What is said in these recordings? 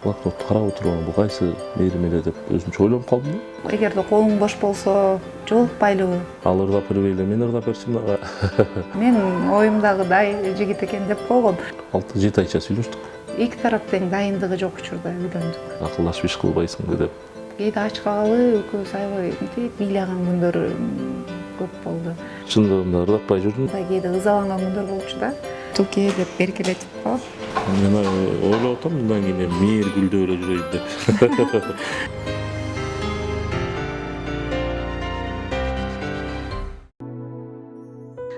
блокнотты карап отурган бул кайсы мээрим эле деп өзүмчө ойлонуп калдым да. Эгерде колуң бош болсо жолукпайлыбы? Ал ырдап бербей эле мен ырдап берчимин ага. Мен оюмдагыдай жигит экен деп койгом. 6-7 айча сүйлөштүк. Эки тарап тең дайындыгы жок учурда үйлөндүк. Акылдашып иш кылбайсыңбы деп. Кээде ач калгалы экөөбүз аябай бийлеган күндөр көп болду. Чындыгында ырдатпай жүрдүм. Кээде ызаланган күндөр болчу да. Туке деп беркелетип коюп. Мен ойлоп атам мындан кийин мээр гүлдөп эле жүрөйүн деп.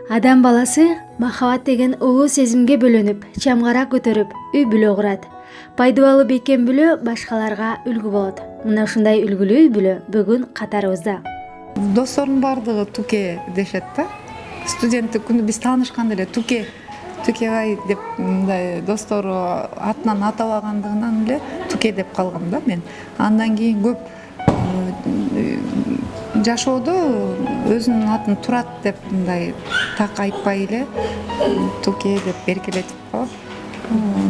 Адам баласы махабат деген улуу сезимге бөлөнүп, чамгара көтөрүп, үй бүлө курат. Пайдубалы бекем бүлө башкаларга үлгү болот. Мына ушундай үлгүлүү үй бүлө бүгүн катарыбызда. Достордун баардыгы туке дешет да. Студенттик күндө биз таанышканда эле Тукебай деп мындай достору атынан атабагандыгынан эле Туке деп калгам да мен. Андан кийин көп жашоодо өзүнүн атын Турат деп мындай так айтпай эле Туке деп беркелетип коюп,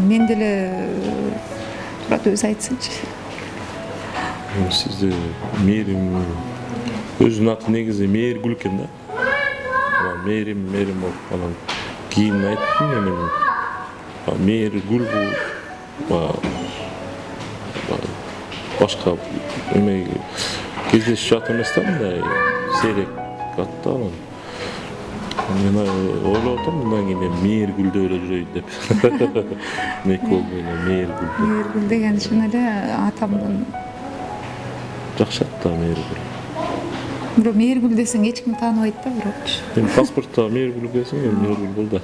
мен деле Турат өзү айтсынчы. Сизде мээрим өзүнүн аты негизи Мээргүл экен да. Мээрим болуп анан кийин айттым мен Мээргүл бул башка эме кездешип ат эмес да, мындай сейрек ат да. Мен ойлоп атам мындан кийин Мээргүлдөп эле жүрөйүн деп. Эки болду Мээргүл. Мээргүл деген чын эле атамдын жакшы ат да Мээргүл. Бирок Мээргүл десең эч ким тааныбайт да бирок. Эми паспортто Мээргүл десең Мээргүл бол да.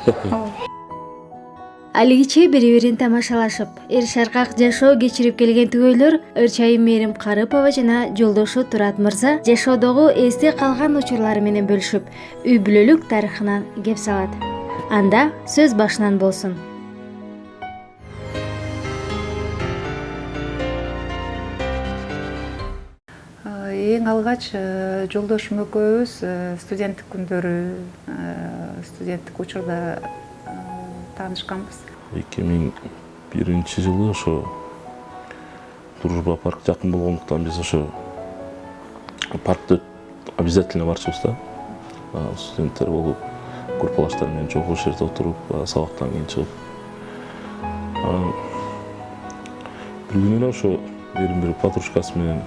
Алигиче бири-бирин тамашалашып, эр шаркак жашоо кечирип келген түгөйлөр Ырчайым Мээрим Карыпова жана жолдошу Турат мырза жашоодогу эсте калган учурлары менен бөлүшүп, үй бүлөлүк тарыхынан кеп салат. Анда сөз башынан болсун. Эң алгач жолдошум экөөбүз студенттик күндөрү, студенттик учурда таанышканбыз. 2001-жылы ошо Дружба парк жакын болгондуктан биз ошо паркты обязательно барчубыз да. Студенттер болуп, группалаштар менен чогуу ошол жерде отуруп, сабактан кийин чыгып. Бир күнү ошо бир подружкасы менен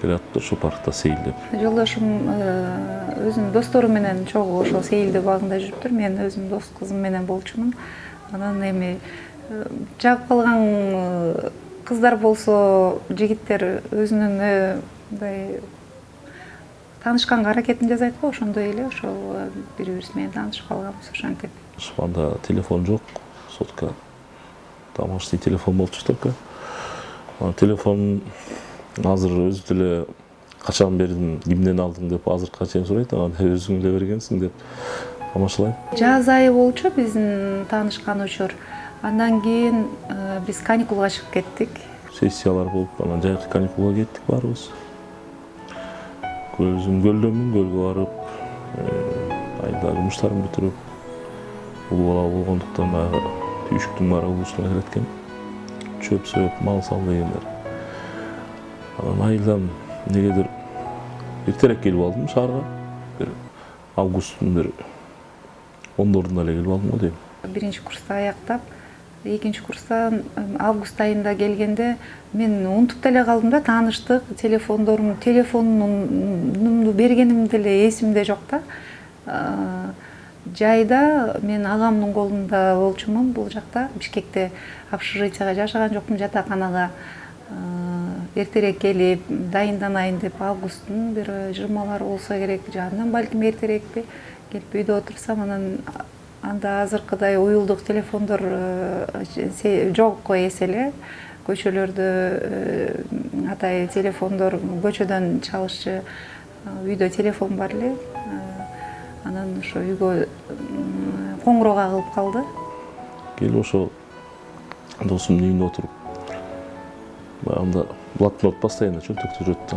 келатты ошо паркта сейилдеп. Жолдошум өзүнүн достору менен чогуу ошол сейилдөө багында жүрүптүр. Мен өзүм дос кызым менен болчумун. Анан эми жагып калган кыздар болсо, жигиттер өзүнүн мындай таанышканга аракетин жасайт го, ошондой эле ошол бири-бирибиз менен таанышып калганбыз ошентип. Анда телефон жок, сотка домашний телефон болчу только. Телефон азыр өзү деле качан бердим, кимден алдың деп азыркыга чейин сурайт. Өзүң эле бергенсиң деп тамашалайм. Жаз айы болчу биздин таанышкан учур. Андан кийин биз каникулга чыгып кеттик. Сессиялар болуп, анан жайкы каникулга кеттик баарыбыз. Көлдөмүн, көлгө барып, айда жумуштарын бүтүрүп, бул бала болгондуктан түйшүктүн баары улусуна келет экен. Чөп сөп, мал сал дегендер. Анан айылдан негедир эртерээк келип алдым шаарга. Бир августтун бир 10-орунда эле келип алдым го дейм. Биринчи курста аяктап, экинчи курстан август айында келгенде мен унутуп деле калдым да, тааныштык, телефонумду бергеним деле эсимде жок да. Жайда мен агамдын колунда болчумун бул жакта, Бишкекте общежитияга жашаган жокмун, жатаканага эртерээк келип, дайынданайын деп августтун бир 20-лары болсо керек, андан балким эртерээкпи келип үйдө отурсам, анан анда азыркыдай уюлдук телефондор жок эс эле. Көчөлөрдө атай телефондор көчөдөн чалышчы, үйдө телефон бар эле. Анан ошо үйгө коңгуроо кагылып калды. Келип ошо досумдун үйүндө отуруп, анда блокнот постоянно чөнтөктө жүрөт.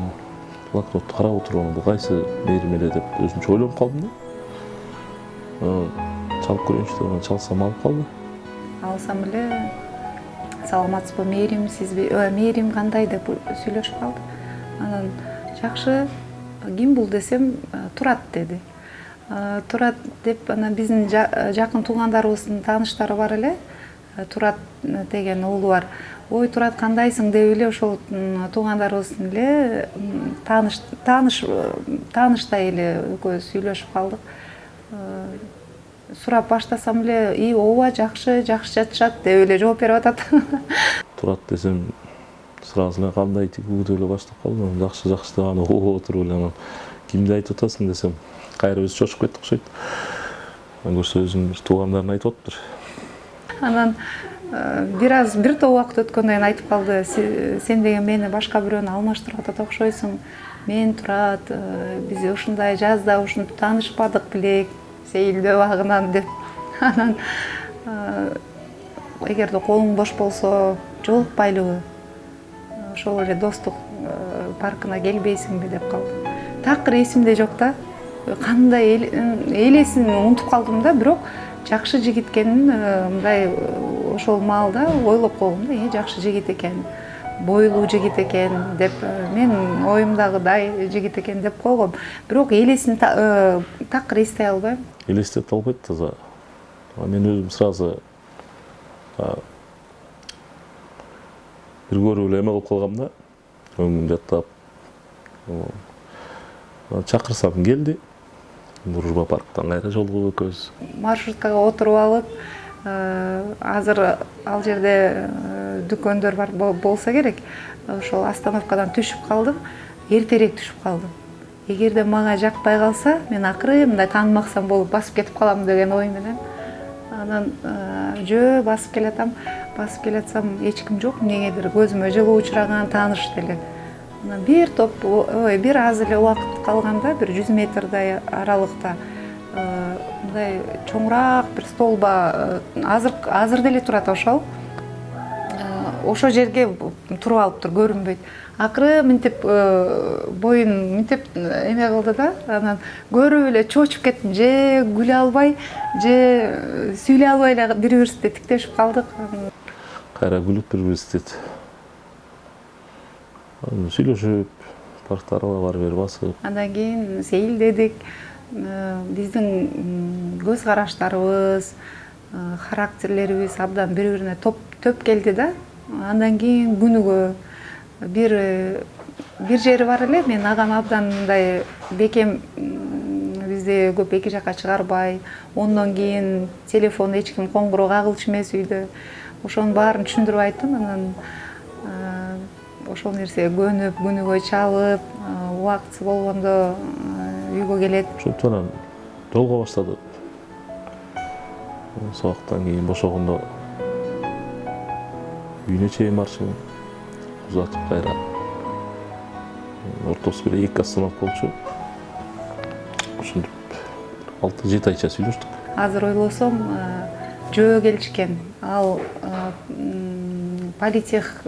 Блокнотты карап отурган бул кайсы мээрим эле деп өзүмчө ойлонуп калдым да. Чалып көрөйүнчү деп чалсам алып калды. Алсам эле саламатсызбы, мээримсизби, мээрим кандай деп сүйлөшүп калды. Анан жакшы, ким бул десем, Турат деди. Турат деп, анан биздин жакын туугандарыбыздын тааныштары бар эле. Турат деген уулу бар. Ой, Турат кандайсың деп эле ошол туугандарыбыздын эле тааныштай эле экөөбүз сүйлөшүп калдык. Сурап баштасам эле, ооба жакшы жатышат деп эле жооп берип атат. Турат десем, сразу эле кандай тигүү деп эле баштап калдым. Жакшы деп аны угуп отуруп эле, анан кимди айтып атасың десем, кайра өзү чочуп кетти окшойт. Анан көрсө өзүнүн туугандарын айтып атыптыр. Анан бир топ убакыт өткөндөн кийин айтып калды, сен деген мени башка бирөөнү алмаштырып атат окшойсуң. Мен Турат, биз ушундай жазда ушинтип таанышпадык белек, Сейилдөө багынан деп. Анан эгерде колуң бош болсо, жолукпайлыбы? Ошол эле достук паркына келбейсиңби деп калды. Такыр эсимде жок да. Кандай элесин унутуп калдым да, бирок жакшы жигит экенин мындай ошол маалда ойлоп койгом да, жакшы жигит экен, бойлуу жигит экен деп, мен оюмдагыдай жигит экен деп койгом. Бирок элесин такыр эстей албайм. Элестете албайт таза. Мен өзүм сразу бир көрүп эле эме болуп калгам да, өңүм жаттап. Чакырсам келди. Дружба парктан кайра жолугуп экөөбүз. Маршруткага отуруп алып, азыр ал жерде дүкөндөр бар болсо керек. Ошол остановкадан түшүп калдым, эртерээк түшүп калдым. Эгерде мага жакпай калса, мен акыры мындай таанымаксан болуп басып кетип калам деген ой менен. Анан басып келатсам эч ким жок, эмнегедир көзүмө жылуу учураган тааныш деле. Анан бир аз эле убакыт калганда, бир 100 метрдей аралыкта мындай чоңураак бир столба азыр деле турат ошол. Ошол жерге туруп алыптыр, көрүнбөйт. Акыры мынтип боюн мынтип эме кылды да, анан көрүп эле чочуп кеттим. Же күлө албай, же сүйлөй албай эле бири-бирибизди тиктешип калдык. Кайра күлүп бири-бирибизди сүйлөшүп, паркта аралап ары-бери басып. Андан кийин Сейил дедик. Биздин көз караштарыбыз, характерлерибиз абдан бири-бирине төп келди да. Андан кийин күнүгө бир жери бар эле, мен агам абдан мындай бекем бизди көп эки жакка чыгарбай, ондон кийин телефон эч ким коңгуроо кагылчу эмес үйдө. Ошонун баарын түшүндүрүп айттым. Анан ошол нерсе көнүп, күнүгө чалып, убактысы болгондо үйгө келет. Ошентип анан жолго баштадык. Сабактан кийин бошогондо үйүнө чейин барчу, узатып кайра. Ортосу бир 2 остановка болчу. Ошентип 6-7 айча сүйлөштүк. Азыр ойлосом, жөө келишкен. Ал политех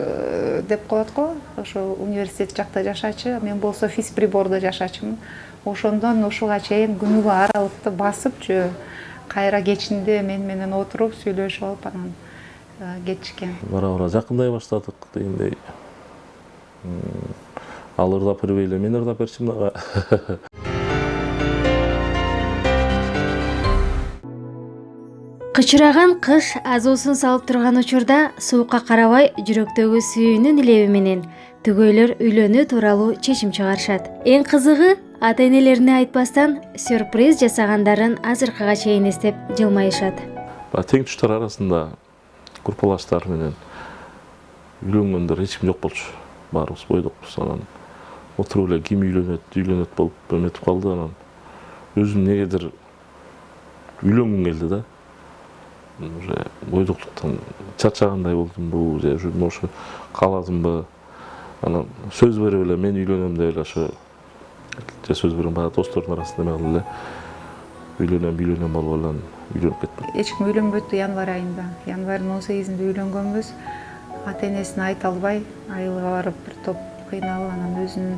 деп коет го, ошо университет жакта жашачы, мен болсо физприбордо жашачымын. Ошондон ушуга чейин күнүгө аралыкты басып жөө, кайра кечинде мен менен отуруп сүйлөшүп алып анан кетишкен. Бара-бара жакындай баштадык дегендей. Ал ырдап бербей эле мен ырдап берчимин ага. Кычыраган кыш азуусун салып турган учурда суукка карабай жүрөктөгү сүйүүнүн илеби менен түгөйлөр үйлөнүү тууралуу чечим чыгарышат. Эң кызыгы, ата-энелерине айтпастан сюрприз жасагандарын азыркыга чейин эстеп жылмайышат. Тең туштар арасында группалаштар менен үйлөнгөндөр эч ким жок болчу. Баарыбыз бойдокпуз. Анан отуруп эле ким үйлөнөт болуп эметип калды. Анан өзүм негедир үйлөнгүм келди да. Уже бойдоктуктан чарчагандай болдумбу, же ошо кааладымбы. Анан сөз берип эле мен үйлөнөм деп эле ошо сөз берген баа достордун арасында эме кылып эле үйлөнөм болуп эле үйлөнүп кеттим. Эч ким үйлөнбөйт январь айында. Январьдын 18-inde үйлөнгөнбүз. Ата-энесине айта албай, айылга барып бир топ кыйналып, анан өзүнүн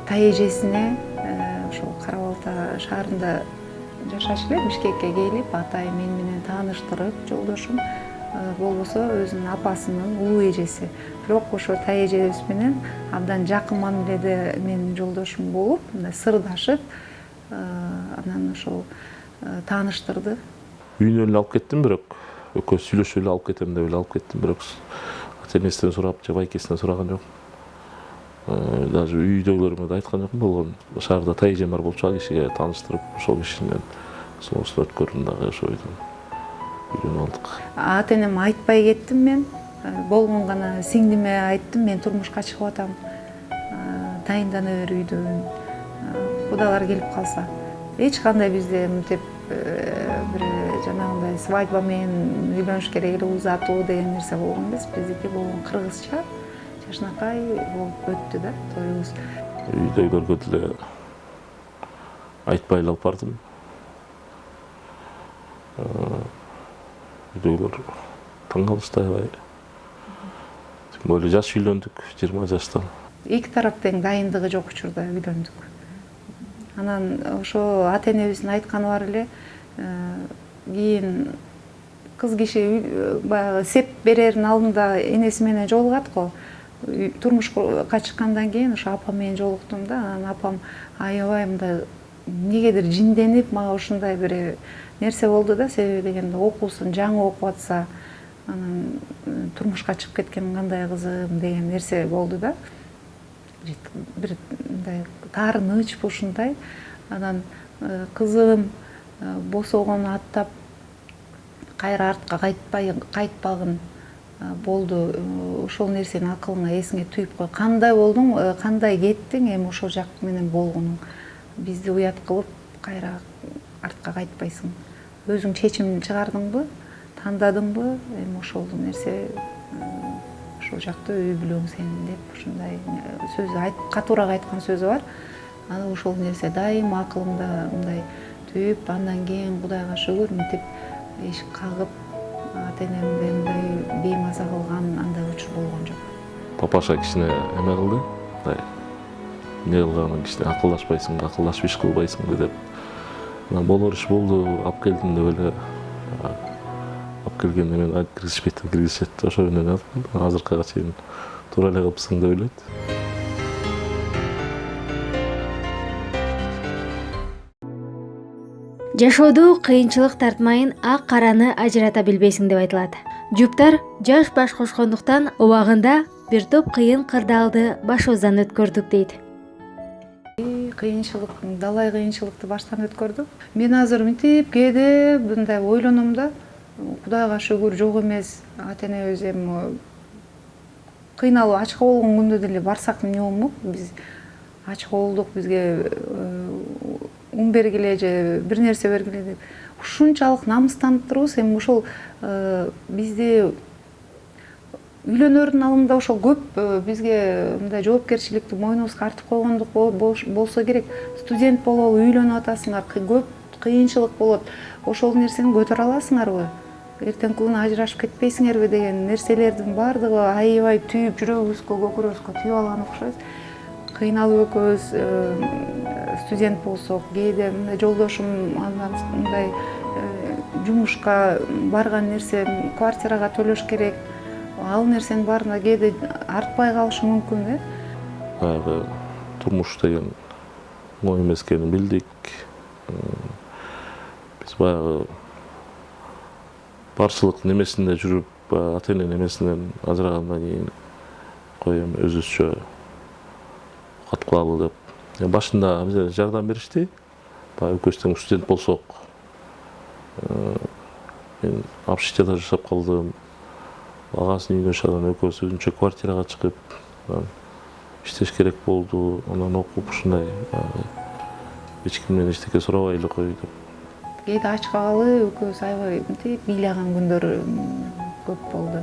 тайэжесине ошол Кара Балта шаарында жашачу эле, Бишкекке келип, атай мен менен тааныштырып, жолдошум болбосо өзүнүн апасынын улуу эжеси. Бирок ошо тай эжебиз менен абдан жакын мамиледе менин жолдошум болуп, мындай сырдашып, анан ошол тааныштырды. Үйүнө эле алып кеттим, бирок экөөбүз сүйлөшүп эле алып кетем деп эле алып кеттим, бирок ата энесинен сурап же байкесинен сураган жокмун. Даже үйдөгүлөрүмө да айткан жокмун, болгон шаарда тай эжем бар болчу, ал кишиге тааныштырып, ошол кишинен сыноосун өткөрдүм дагы ошо үйдөн үйлөнүп алдык. Ата энеме айтпай кеттим мен. Болгон гана сиңдиме айттым, мен турмушка чыгып атам. Дайындана бер үйдөн. Кудалар келип калса. Эч кандай бизде мынтип бир жанагындай свадьба менен үйлөнүш керек эле узатуу деген нерсе болгон эмес. Биздики болгон кыргызча жашнакай болуп өттү да тоюбуз. Үйдөгүлөргө деле айтпай эле алып бардым. Үйдөгүлөр таң калышты аябай. Тим более жаш үйлөндүк, 20 жаштан. Эки тарап тең дайындыгы жок учурда үйлөндүк. Анан ошо ата энебиздин айтканы бар эле, кийин кыз киши баягы сеп берердин алдында энеси менен жолугат го. Турмушка чыккандан кийин ошо апам менен жолуктум да, анан апам аябай мындай эмнегедир жинденип, мага ушундай бир нерсе болду да, себеби дегенде окуусун жаңы окуп атса, анан турмушка чыгып кеткен кандай кызым деген нерсе болду да. Бир мындай таарыныч ушундай. Анан кызым босогон аттап кайра артка кайтпагын болду. Ошол нерсени акылыңа эсиңе түйүп кой. Кандай болдуң, кандай кеттиң, эми ошол жак менен болгонуң. Бизди уят кылып кайра артка кайтпайсың. Өзүң чечим чыгардыңбы, тандадыңбы, эми ошол нерсе ошол жакта үй бүлөң сенин деп ушундай сөз катуураак айткан сөзү бар. Анан ошол нерсе дайыма акылымда мындай түйүп, андан кийин Кудайга шүгүр мынтип эшик кагып, ата энемди мындай беймаза кылган андай учур болгон жок. Папаша кичине эме кылды, мындай эмне кылганын кичине акылдашпайсың, акылдашып иш кылбайсың деп. Анан болор иш болду, алып келдим деп эле алып келгенде мен киргизишпейт, киргизишет. Ошо менен азыркыга чейин туура эле кылыпсың деп ойлойт. Жашоодо кыйынчылык тартмайын ак караны ажырата билбейсиң деп айтылат. Жуптар жаш баш кошкондуктан убагында бир топ кыйын кырдаалды башыбыздан өткөрдүк дейт. Кыйынчылык, далай кыйынчылыкты баштан өткөрдүк. Мен азыр мынтип кээде мындай ойлоном да, Кудайга шүгүр жок эмес, ата энебиз эми кыйналып ачка болгон күндө деле барсак эмне болмок? Биз ачка болдук, бизге ун бергиле же бир нерсе бергиле деп ушунчалык намыстанып турбуз. Эми ошол бизди үйлөнөрдүн алдында ошол көп бизге мындай жоопкерчиликти мойнубузга артып койгондук болсо керек. Студент болобу, үйлөнүп атасыңар, көп кыйынчылык болот. Ошол нерсени көтөрө аласыңарбы? Эртең күнү ажырашып кетпейсиңерби деген нерселердин баардыгы аябай түйүп, жүрөгүбүзгө, көкүрөбүзгө түйүп алган окшойт. Кыйналып экөөбүз студент болсок, кээде мындай жолдошум мындай жумушка барган нерсе, квартирага төлөш керек. Ал нерсенин баарына кээде артпай калышы мүмкүн, Баягы турмуш деген оңой эмес экенин билдик. Биз баягы барчылык немесинде жүрүп, ата эне немесинен ажырагандан кийин коем өзүбүзчө катып калалы деп. Башында бизге жардам беришти. Баягы экөөбүз тең студент болсок, мен общежитиеде жашап калдым. Агасынын үйүнөн чыгып, экөөбүз өзүнчө квартирага чыгып, иштеш керек болду. Анан окуп ушундай эч кимден эчтеке сурабай эле кой деп. Кээде ачка калып, экөөбүз аябай мынтип бийлеган күндөр көп болду.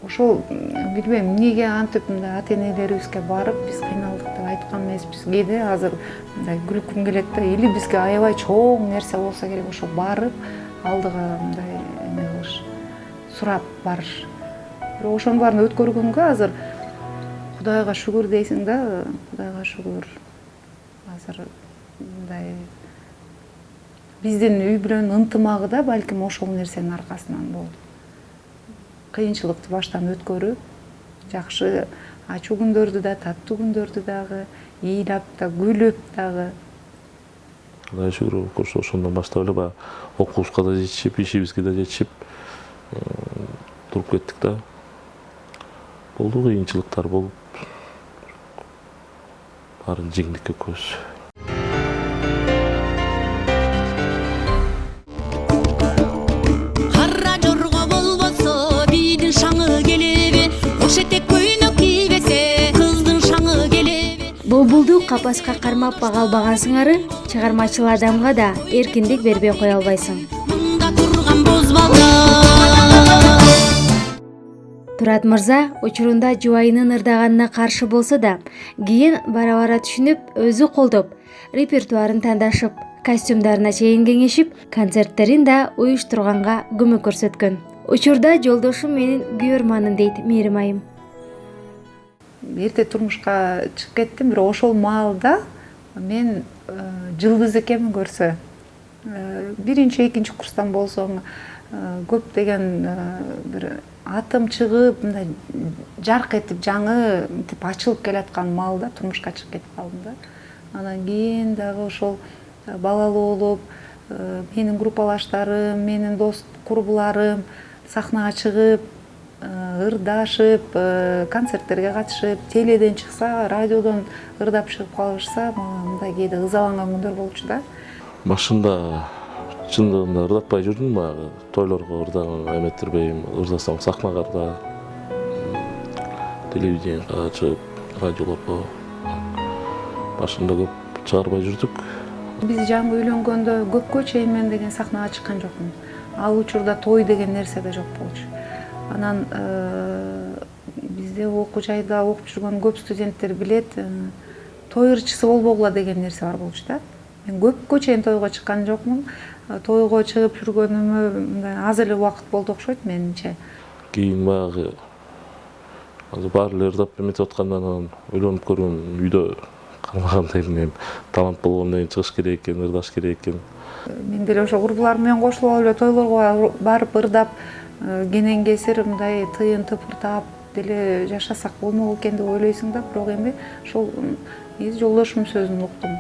Ошол билбейм, эмнеге антип мындай ата энелерибизге барып биз кыйналдык деп айткан эмеспиз. Кээде азыр мындай күлкүм келет да, или бизге аябай чоң нерсе болсо керек, ошо барып алдыга мындай эме кылыш, сурап барыш. Бирок ошонун баарын өткөргөнгө азыр Кудайга шүгүр дейсиң да, Кудайга шүгүр. Азыр мындай биздин үй бүлөнүн ынтымагы да балким ошол нерсенин аркасынан болду. Кыйынчылыкты баштан өткөрүп, жакшы ачуу күндөрдү да, таттуу күндөрдү дагы, ыйлап да, күлүп дагы. Кудай шүгүр, ошондон баштап эле баягы окуушка да жетишип, ишибизге да жетишип туруп кеттик да. Болду кыйынчылыктар болуп, баарын жеңдик экөөбүз. Кара жорго болбосо бийлин шаңы келеби, кош этек көйнөк кийбесе кыздын шаңы келеби. Булбулду капаска кармап бага албаган сыңары чыгармачыл адамга да эркиндик бербей кое албайсың. Мында турган боз бала. Турат мырза учурунда жубайынын ырдаганына каршы болсо да, кийин бара-бара түшүнүп, өзү колдоп, репертуарын тандашып, костюмдарына чейин кеңешип, концерттерин да уюштурганга көмөк көрсөткөн. Учурда жолдошум менин күйөрманым дейт Мээрим айым. Эрте турмушка чыгып кеттим, бирок ошол маалда мен жылдыз экенмин көрсө. Биринчи, экинчи курстан болсоң, көптөгөн бир атым чыгып, мындай жарк этип, жаңы мынтип ачылып келаткан маалда турмушка чыгып кетип калдым да. Анан кийин дагы ошол балалуу болуп, менин группалаштарым, менин дос курбуларым сахнага чыгып, ырдашып, концерттерге катышып, теледен чыкса, радиодон ырдап чыгып калышса, мындай кээде ызаланган күндөр болчу да. Башында чындыгында ырдатпай жүрдүм, баягы тойлорго ырдаган эметтербейм, ырдасам сахнага ырда, телевиденияга чыгып, радиолорго башында көп чыгарбай жүрдүк. Биз жаңы үйлөнгөндө көпкө чейин мен деген сахнага чыккан жокмун. Ал учурда той деген нерсе да жок болчу. Анан бизде окуу жайда окуп жүргөн көп студенттер билет, той ырчысы болбогула деген нерсе бар болчу да. Мен көпкө чейин тойго чыккан жокмун. Тойго чыгып жүргөнүмө аз эле убакыт болду окшойт менимче. Кийин баягы баары эле ырдап эметип аткандан анан ойлонуп көргөм, үйдө кармагандай мен талант болгондон кийин чыгыш керек экен, ырдаш керек экен. Мен деле ошо курбуларым менен кошулуп эле тойлорго барып ырдап, кенен кесир мындай тыйын тыпыртап деле жашасак болмок экен деп ойлойсуң да, бирок эми ошол жолдошумдун сөзүн уктум.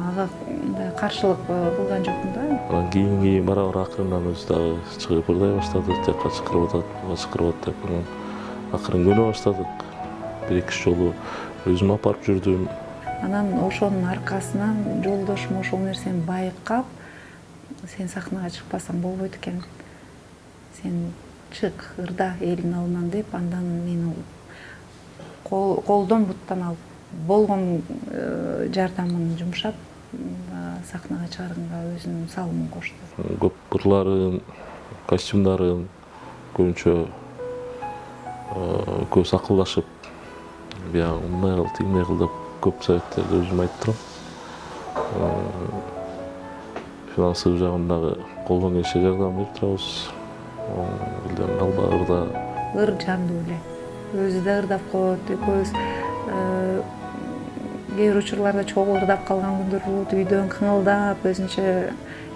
Ага мындай каршылык кылган жокмун да. Анан кийин бара-бара акырындан өзү дагы чыгып ырдай баштады, жакка чакырып атат, буга чакырып атат деп анан акырын көнө баштадык. Бир-эки жолу өзүм апарып жүрдүм. Анан ошонун аркасынан жолдошум ошол нерсени байкап, сен сахнага чыкпасаң болбойт экен. Сен чык, ырда элдин алдынан деп, андан мени колдон буттан алып, болгон жардамын жумшап, сахнага чыгарганга өзүнүн салымын кошту. Көп ырларын, костюмдарын көбүнчө көз акылдашып, биягы мындай кыл, тигиндей кыл деп көп советтерди өзүм айтып турам. Финансылык жагындагы колдон келишинче жардам берип турабыз. Элден алба ырда. Ыр жандуу эле. Өзү да ырдап коет, экөөбүз кээ бир учурларда чогуу ырдап калган күндөр болот, үйдөн кыңылдап, өзүнчө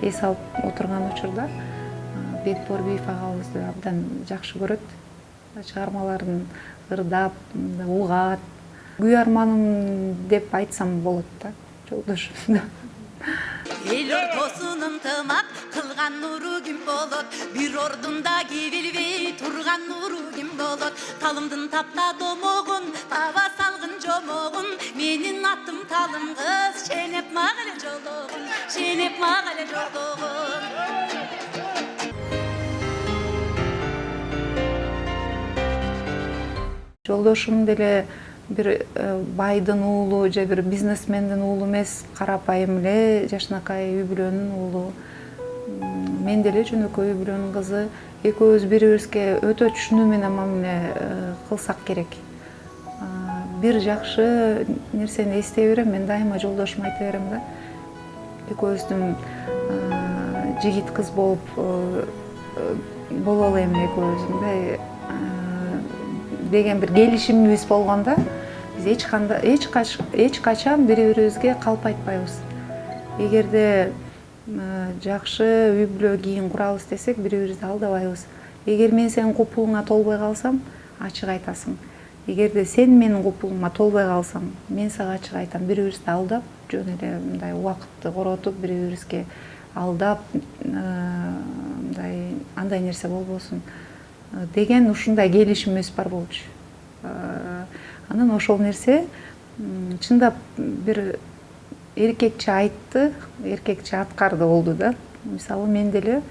эс алып отурган учурда Бекборбиев агабызды абдан жакшы көрөт. Чыгармаларын ырдап, угат. Күйөрманым деп айтсам болот да, жолдошум. Эл ортосун ынтымак кылган нуру ким болот? Бир ордунда кибилбей турган нуру ким болот? Талымдын тапта домогун, таба салгын жомогун. Менин атым талым кыз, шенеп мага эле жолдогун, шенеп мага эле жолдогун. Жолдошум деле бир байдын уулу же бир бизнесмендин уулу эмес, карапайым эле жашынакай үй бүлөнүн уулу. Мен деле жөнөкөй үй бүлөнүн кызы. Экөөбүз бири-бирибизге өтө түшүнүү менен мамиле кылсак керек. Бир жакшы нерсени эстей берем, мен дайыма жолдошума айта берем да. Экөөбүздүн жигит кыз болуп бололу эми экөөбүз мындай деген бир келишимибиз болгондо биз эч качан бири-бирибизге калп айтпайбыз. Эгерде жакшы үй бүлө кийин курабыз десек бири бирибизди алдабайбыз. Эгер мен сенин купуңа толбой калсам, ачык айтасың. Эгерде сен менин купуңа толбой калсаң, мен сага ачык айтам. Бири бирибизди алдап, жөн эле мындай убакытты коротуп, бири бирибизге алдап, мындай андай нерсе болбосун деген ушундай келишимибиз бар болчу. Анан ошол нерсе чындап бир эркекче айтты, эркекче аткарды болду да. Мисалы мен деле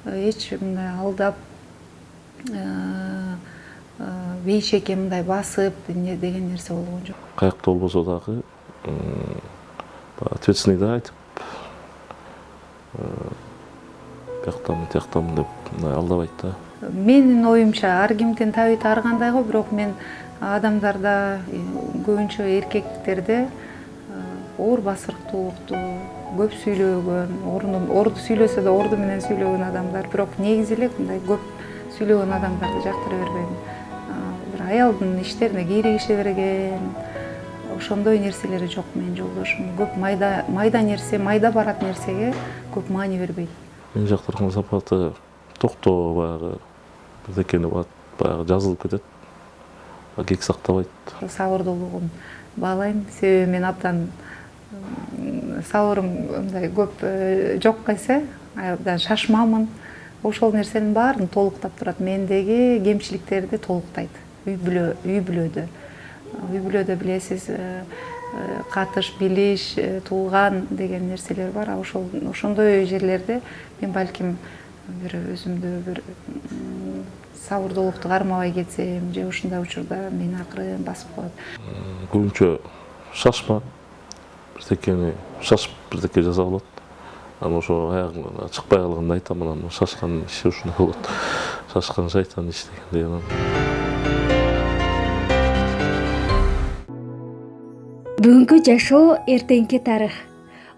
эч мындай алдап бейшеке мындай басып деген нерсе болгон жок. Каякта болбосо дагы ответственныйды айтып бияктамын тияктамын деп мындай алдабайт да. Менин оюмча ар кимдин табити ар кандай го, бирок мен адамдарда көбүнчө эркектерде оор басырыктуулукту, көп сүйлөгөн, орду сүйлөсө да орду менен сүйлөгөн адамдар, бирок негизи эле мындай көп сүйлөгөн адамдарды жактыра бербейм. Бир аялдын иштерине кийлигише берген, ошондой нерселери жок менин жолдошум. Көп майда нерсе, майда барат нерсеге көп маани бербейт. Мен жактырган сапаты токтоо баягы бирдекени баягы жазылып кетет. Кек сактабайт. Сабырдуулугун баалайм. Себеби мен абдан сабырым мындай көп жок эсе, абдан шашмамын. Ошол нерсенин баарын толуктап турат. Мендеги кемчиликтерди толуктайт. Үй бүлөдө. Үй бүлөдө билесиз, катыш, билиш, туулган деген нерселер бар. Ошондой жерлерде мен балким бир өзүмдү бир сабырдуулукту кармабай кетсем, же ушундай учурда мени акырын басып коет. Көбүнчө шашма, шашып бирдеке жасап алат. Анан ошо аягыңан чыкпай калганда айтам, анан шашкан иши ушундай болот. Шашкан шайтан иш дегендей. Бүгүнкү жашоо эртеңки тарых.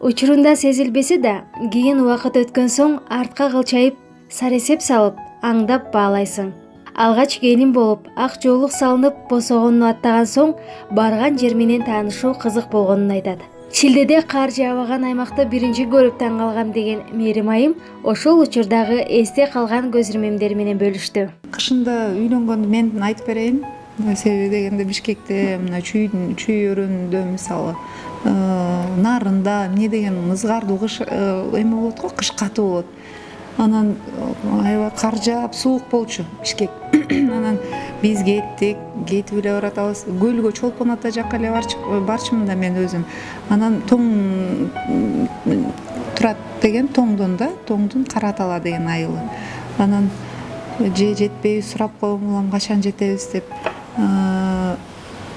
Учурунда сезилбесе да, кийин убакыт өткөн соң артка кылчайып, саресеп салып, аңдап баалайсың. Алгач келин болуп, ак жоолук салынып, босогонуну аттаган соң барган жер менен таанышуу кызык болгонун айтат. Шилдеде кар жаабаган аймакты биринчи көрүп таң калгам деген Мээрим айым ошол учурдагы эсте калган көз ирмемдери менен бөлүштү. Кышында үйлөнгөндү мен айтып берейин. Себеби дегенде Бишкекте мына чүй өрөөнүндө мисалы нарында эмне деген ызгардуу кыш эме болот го, кыш катуу болот. Анан аябай кар жаап суук болчу Бишкек. Анан биз кетип эле баратабыз. Көлгө Чолпон ата жакка эле барчымын да мен өзүм. Анан тоң турат деген тоңдун Каратала деген айылы. Анан жетпейбиз, сурап койгом улам качан жетебиз деп.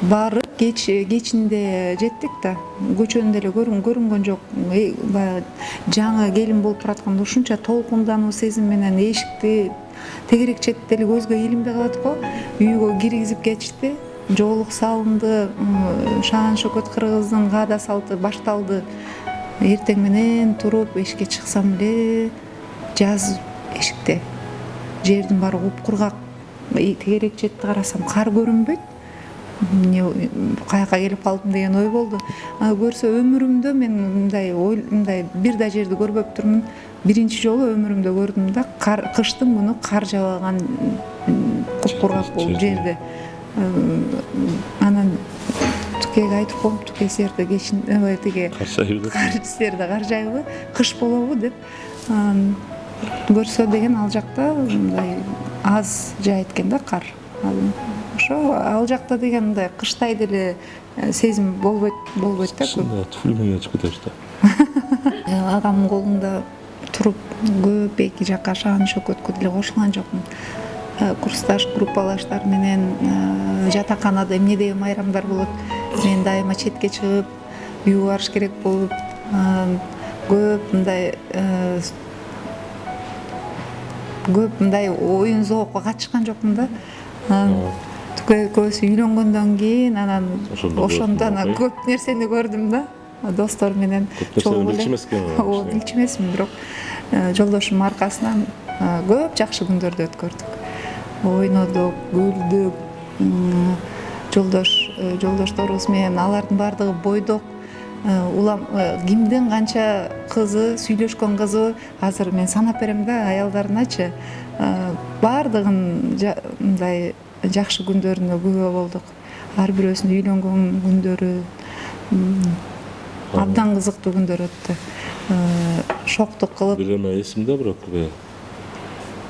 Барып кечинде жеттик да, көчөнүндө эле көрүнгөн жок. Баягы жаңы келин болуп баратканда ушунча толкундануу сезим менен эшикти тегерек четти эле көзгө илинбей калат го. Үйгө киргизип кетишти, жоолук салынды, шаан шөкөт кыргыздын каада салты башталды. Эртең менен туруп эшикке чыксам эле жаз эшикте. Жердин баары кургак. Тегерек четти карасам кар көрүнбөйт. Каяка келип калдым деген ой болду. Көрсө өмүрүмдө мен мындай бир да жерди көрбөптүрмүн. Биринчи жолу өмүрүмдө көрдүм да, кыштын күнү кар жаабаган кургак болуп жерде. Анан Тукеге айтып коем, Туке сиерде тиги кар жайбы, кыш болобу деп. Көрсө деген ал жакта мындай аз жайт экен да кар. Ошо ал жакта деген мындай кыштай деле сезим болбойт да. Туфли менен чыгып кетебиз да. Агамдын колунда туруп көп эки жакка шаан шөкөткө деле кошулган жокмун. Курсташ, группалаштар менен жатаканада эмне деген майрамдар болот. Мен дайыма четке чыгып, үйгө барыш керек болуп, көп мындай оюн зоокко катышкан жокмун да. Көбүсү үйлөнгөндөн кийин анан ошондо көп нерсени көрдүм да. Достор менен чогуу эле. Билчү эмесмин, бирок жолдошумдун аркасынан көп жакшы күндөрдү өткөрдүк. Ойнодук, күлдүк. Жолдошторубуз менен алардын баардыгы бойдок. Улам кимдин канча кызы, сүйлөшкөн кызы азыр мен санап берем да аялдарыначы. Баардыгын мындай жакшы күндөрүнө күбө болдук. Ар бирөөсүнүн үйлөнгөн күндөрү, абдан кызыктуу күндөр өттү. Шоктук кылып. Бир эме эсимде бирок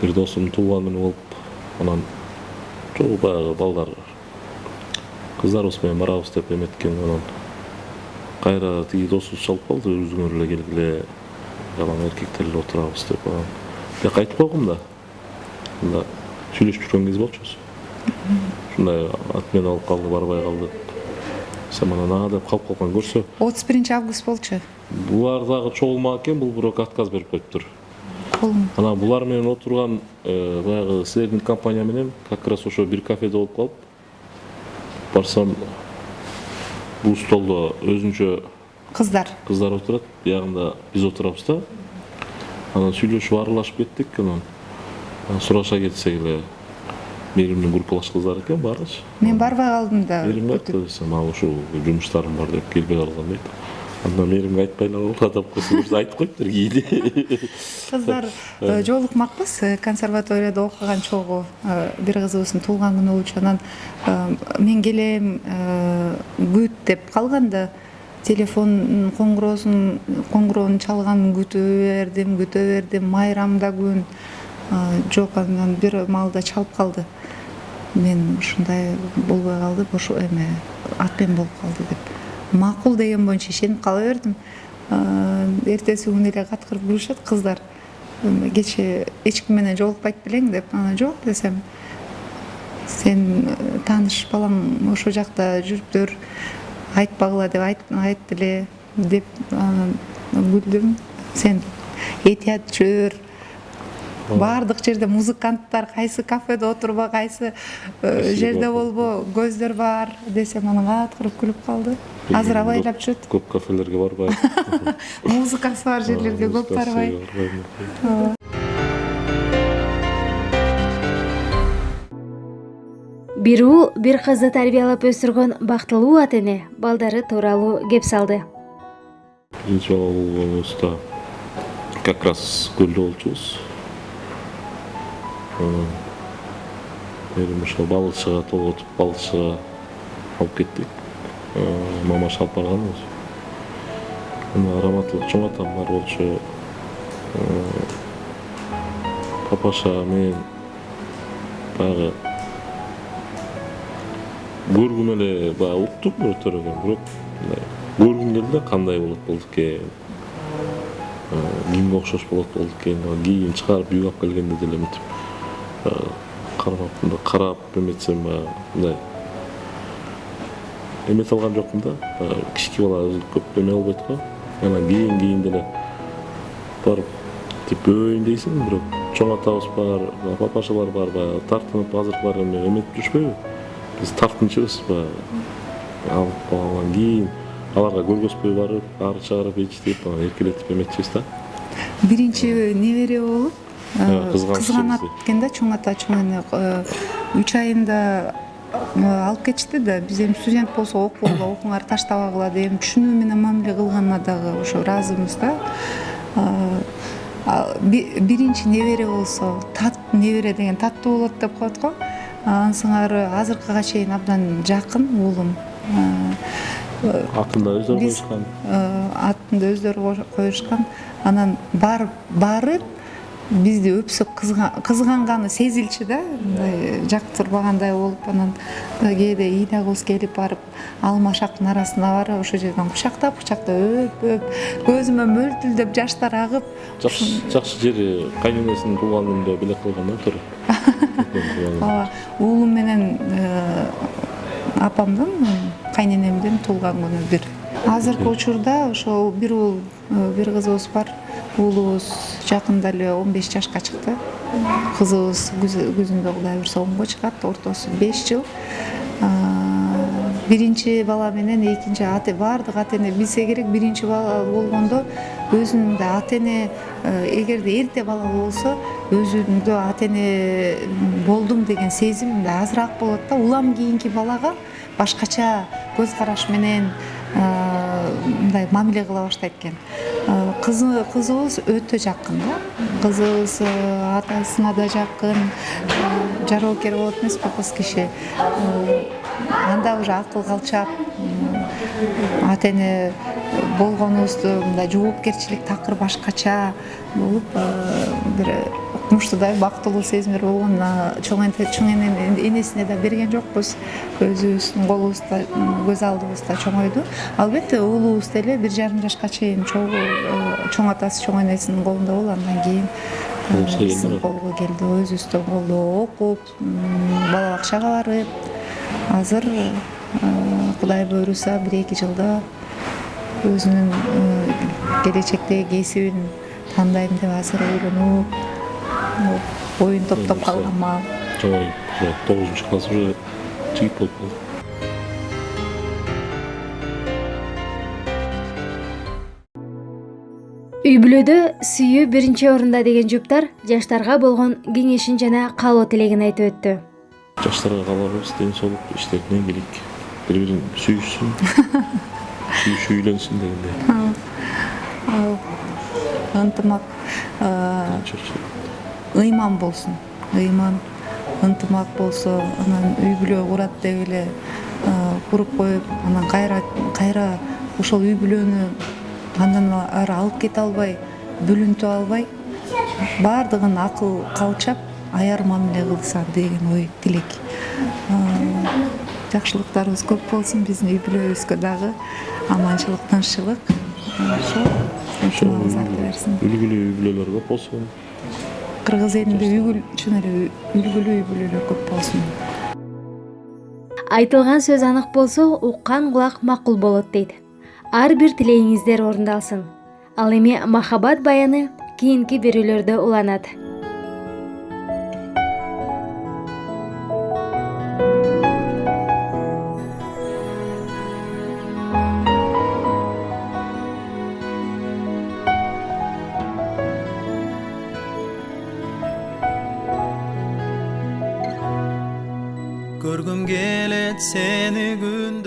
бир досум туулган күнү болуп, анан чогуу баягы балдар кыздарыбыз менен барабыз деп эметкен, анан кайра тиги досубуз чалып калды, өзүңөр эле келгиле, жалаң эркектер эле отурабыз деп. Анан бияка айтып койгом да. Мында сүйлөшүп жүргөн кез болчубуз. Ушундай ат менен алып калды, барбай калды. Сен анан ага деп калып калган көрсө. 31 август болчу. Булар дагы чогулмак экен, бул бирок отказ берип коюптур. Анан булар менен отурган баягы силердин компания менен как раз ошо бир кафеде болуп калып, барсам бул столдо өзүнчө Кыздар отурат, биягында биз отурабыз да. Анан сүйлөшүп аралашып кеттик, анан сураша кетсек эле Мээримдин группалаш кыздары экен баарычы. Мен барбай калдым да. Мээрим айтты десем, ушул жумуштарым бар деп келбей калган дейт. Андан Мээримге айтпай эле калган деп койсо, айтып коюптур кийди. Кыздар жолукмакпыз, консерваторияда окуган чогуу бир кызыбыздын туулган күнү болчу. Анан мен келем күт деп калганда телефон коңгуроонун чалганын күтө бердим, майрамда күн. Жок, анан бир маалда чалып калды. Мен ушундай болбой калды, ошо эме атпен болуп калды деп. Макул деген боюнча ишенип кала бердим. Эртеси күнү эле каткырып күлүшөт кыздар. Кечээ эч ким менен жолукпайт белең деп. Жок десем, сен тааныш балаң ошо жакта жүрүптүр, айтпагыла деп айтты эле деп күлдүм. Сен этият жүр. Баардык жерде музыканттар, кайсы кафеде отурба, кайсы жерде болбо, көздөр бар десем, анан каткырып күлүп калды. Азыр абайлап жүрөт. Көп кафелерге барбай. Музыкасы бар жерлерге көп барбай. Бир уул бир кызды тарбиялап өстүргөн бактылуу ата эне балдары тууралуу кеп салды. Биринчи бала болгонубузда как раз көлдө болчубуз. Мээрим ошол балычыга толготуп, балычыга алып кеттик. Мама алып барган өзү. Анда раматтылык чоң атам бар болчу. Папаша мен баягы көргүм эле баягы уктук өтөргөн, бирок көргүм келди кандай болот экен. Кимге окшош болот экен, кийин чыгарып үйгө алып келгенде деле мынтип карап эметсем мындай эмете алган жокмун да. Кички бала өзү көп эме болбойт го. Анан кийин деле барып тип өйүн дейсиң, бирок чоң атабыз бар, папашалар бар, баягы тартынып азыркылар эме эметип жүрүшпөйбү? Биз тартынчыбыз баягы. Алып алгандан кийин аларга көргөзбөй барып, ары чыгарып эчтип, эркелетип эметчүбүз да. Биринчи небере болуп кызганат экен да, чоң ата чоң эне 3 айында алып кетишти да. Биз эми студент болсо окугула, окуңар таштабагыла деген түшүнүү менен мамиле кылганына дагы ошо ыраазыбыз да. Биринчи небере болсо небере деген таттуу болот деп коет го. Ансыңар азыркыга чейин абдан жакын уулум. Атын да өздөрү коюшкан. Атын да өздөрү коюшкан. Анан барып бизди өпсөп кызганганы сезилчү да, мындай жактырбагандай болуп, анан кээде ийда кыз келип барып алмашактын арасына барып ошол жерден кучактап өп көзүмө мөлтүлдөп жаштар агып. Жакшы жери кайненесинин туулган күнүндө белек кылган да тур. Уулум менен апамдын, кайненемдин туулган күнү бир. Азыркы учурда ошол бир уул, бир кызыбыз бар. Уулубуз жакында эле 15 жашка чыкты. Кызыбыз күзүндө Кудай буйрса 10го чыгат, ортосу 5 жыл. Биринчи бала менен экинчи баардык ата эне билсе керек, биринчи бала болгондо өзүнүн да ата эне, эгерде эрте балалуу болсо, өзүндө ата эне болдум деген сезим азыраак болот да. Улам кийинки балага башкача көз караш менен мындай мамиле кыла баштайт экен. Кызыбыз өтө жакын да. Кызыбыз атасына да жакын, жароокер болот эмеспи кыз киши. Анда уже акыл калчап, ата эне болгонубузду мындай жоопкерчилик такыр башкача болуп, бир укмуштуудай бактылуу сезимдер болгон. Чоң энесине да берген жокпуз. Өзүбүздүн колубузда, көз алдыбызда чоңойду. Албетте уулубуз деле 1,5 жашка чейин чоң атасы, чоң энесинин колунда болду. Андан кийин биздин колго келди. Өзүбүздүн колдо окуп, бала бакчага барып, азыр Кудай буйруса 1-2 жылда өзүнүн келечектеги кесибин тандайм деп азыр ойлонуп, оюн топтоп калган маал. Жаңа 9-класс уже жигит болуп калды. Үй бүлөдө сүйүү биринчи орунда деген жуптар жаштарга болгон кеңешин жана каалоо тилегин айтып өттү. Жаштарга кааларыбыз ден соолук, иштеп меңгелик, бири-бирин сүйүшсүн, сүйүшүп үйлөнсүн дегендей. Ынтымак, ыйман болсун. Ыйман, ынтымак болсо, анан үй бүлө курат деп эле куруп коюп, анан кайра ошол үй бүлөнү андан ары алып кете албай, бөлүнтүп албай, баардыгын акыл калчап, аяр мамиле кылса деген ой, тилек. Жакшылыктарыбыз көп болсун биздин үй бүлөбүзгө дагы, аманчылык, тынччылык. Ошо арта берсин. Үлгүлүү үй бүлөлөр көп болсун. Кыргыз элинде чын эле үлгүлүү үй бүлөлөр көп болсун. Айтылган сөз анык болсо, уккан кулак макул болот дейт. Ар бир тилегиңиздер орундалсын. Ал эми махабат баяны кийинки берүүлөрдө уланат. Көргüm келет seni gün